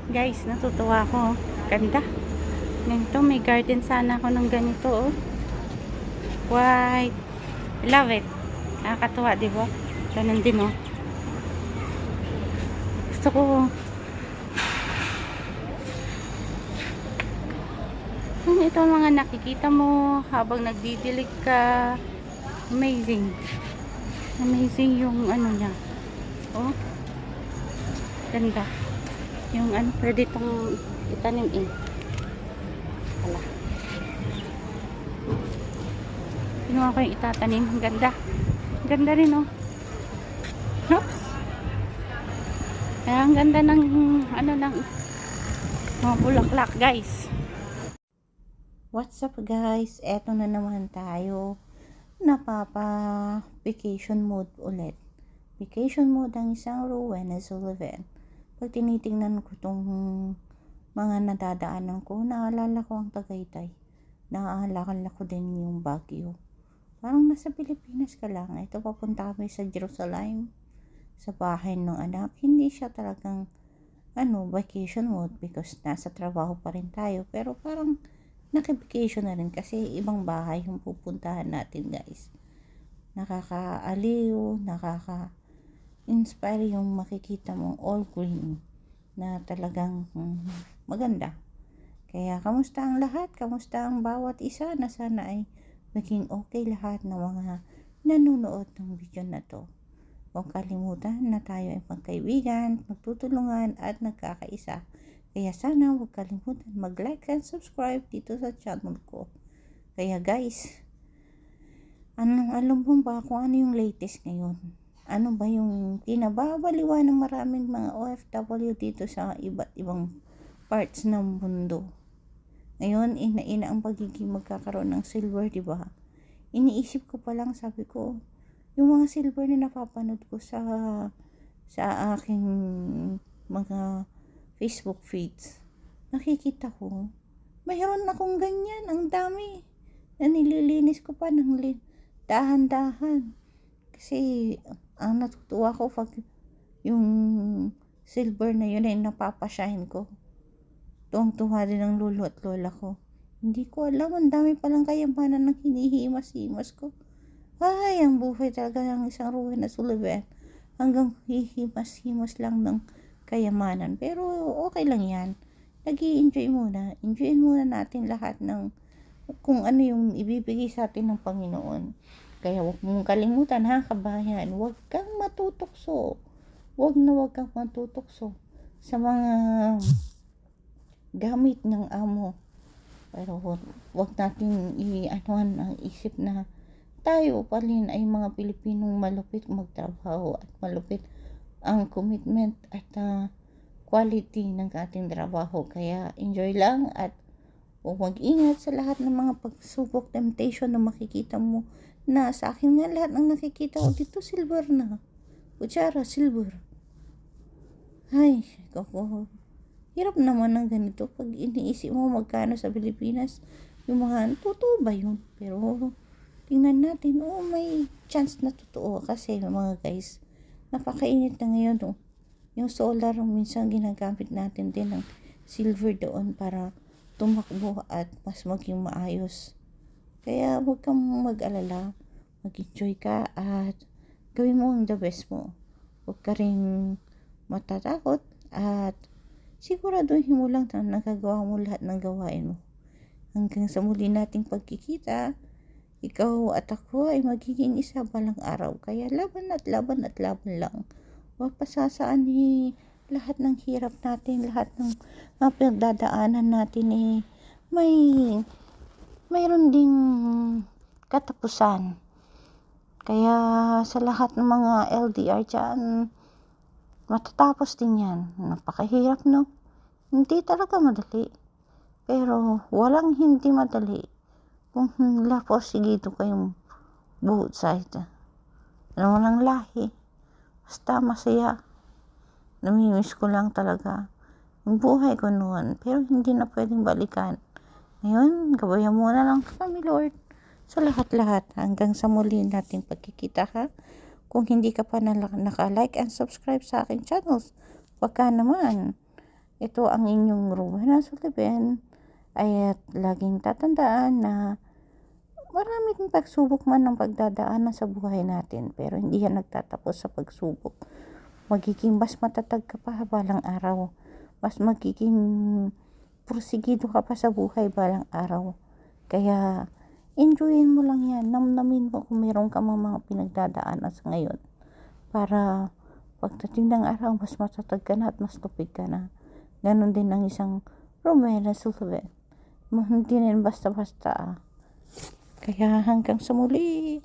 Guys, natutuwa ako. Ganda. Ganito, may garden sana ako ng ganito, oh. White. Love it. Nakakatuwa, di ba? Ganun din, oh. Gusto ko. Ito ang mga nakikita mo habang nagdidilig ka. Amazing. Amazing yung ano niya. Oh. Ganda. Yung ano, pwede itong itanim eh. Wala. Pinuha ko yung itatanim. Ganda. Ganda rin, oh. Oops. Kaya ang ganda ng ano ng mga bulaklak, guys. What's up, guys? Eto na naman tayo. Napapa-vacation mode ulit. Vacation mode ang isang Rowena Sullivan. Pag tinitingnan ko itong mga nadadaanan ko, naalala ko ang Tagaytay. Naalala ko din yung Baguio. Parang nasa Pilipinas ka lang. Ito papunta kami sa Jerusalem, sa bahay ng anak. Hindi siya talagang vacation mode because nasa trabaho pa rin tayo. Pero parang naki-vacation na rin kasi ibang bahay yung pupuntahan natin, guys. Nakakaaliw, inspire yung makikita mong all green na talagang maganda. Kaya kamusta ang lahat? Kamusta ang bawat isa na sana ay maging okay lahat ng mga nanonood ng video na to. Huwag kalimutan na tayo ay magkaibigan, magtutulungan at nagkakaisa. Kaya sana huwag kalimutan mag-like and subscribe dito sa channel ko. Kaya guys, alam mo ba kung ano yung latest ngayon? Ano ba yung kinababaliwan ng maraming mga OFW dito sa iba't ibang parts ng mundo? Ngayon, ina ang pagiging magkakaroon ng silver, di ba? Iniisip ko pa lang, sabi ko, yung mga silver na napapanood ko sa aking mga Facebook feeds, nakikita ko, mayroon akong ganyan, ang dami, na nililinis ko pa ng dahan-dahan. Kasi, ang natutuwa ko pag yung silver na yun ay napapashine ko. Tuwang-tuwa din ang lolo at lola ko. Hindi ko alam, ang dami palang kayamanan ng hinihimas-himas ko. Ay, ang buhay talaga ng isang Rowena Sullivan. Hanggang hihimas-himas lang ng kayamanan. Pero okay lang yan. Nag-i-enjoy muna. Enjoyin muna natin lahat ng kung ano yung ibibigay sa atin ng Panginoon. Kaya huwag mong kalimutan, ha, kabayan. Huwag kang matutukso. Huwag kang matutukso sa mga gamit ng amo. Pero huwag natin i-anuhan ang isip na tayo pa rin ay mga Pilipinong malupit magtrabaho at malupit ang commitment at quality ng ating trabaho. Kaya enjoy lang at mag-ingat sa lahat ng mga pagsubok, temptation na makikita mo. Na sa akin nga lahat ng nakikita ko dito silver na. Kutsara, silver. Ay, kako. Hirap naman ng ganito pag iniisip mo magkano sa Pilipinas. Yung mga totoo ba yun? Pero tingnan natin, may chance na totoo kasi mga guys, napakainit na ngayon, oh. Yung solar, minsan ginagamit natin din ng silver doon para tumakbo at mas maging maayos. Kaya huwag kang mag-alala, mag-enjoy ka at gawin mo ang the best mo. Huwag ka rin matatakot at siguraduhin mo lang na nagagawa mo lahat ng gawain mo. Hanggang sa muli nating pagkikita, ikaw at ako ay magiging isa balang araw. Kaya laban at laban at laban lang. Huwag pasasaan lahat ng hirap natin, lahat ng pinagdadaanan natin mayroon ding katapusan. Kaya sa lahat ng mga LDR dyan, matatapos din yan. Napakahirap, no? Hindi talaga madali. Pero walang hindi madali. Kung porsigido kayong both side. Alam mo lang lahi. Basta masaya. Namimiss ko lang talaga yung buhay ko noon. Pero hindi na pwedeng balikan. Ngayon, gabayan mo na lang kami, Lord. Sa lahat-lahat. Hanggang sa muli nating pagkikita, ha? Kung hindi ka pa naka-like and subscribe sa aking channels, wag ka naman. Ito ang inyong Rowena Sullivan, ay laging tatandaan na maraming pagsubok man ang pagdadaanan sa buhay natin, pero hindi yan nagtatapos sa pagsubok. Magiging mas matatag ka pa balang araw. Mas magiging porsigido ka pa sa buhay balang araw. Kaya, enjoyin mo lang yan. Namnamin mo kung meron ka mga pinagdadaanan sa ngayon. Para, pagdating ng araw, mas matatag ka na at mas tupig ka na. Ganon din ang isang Rowena Sullivan. Hindi rin basta-basta. Kaya hanggang sa muli.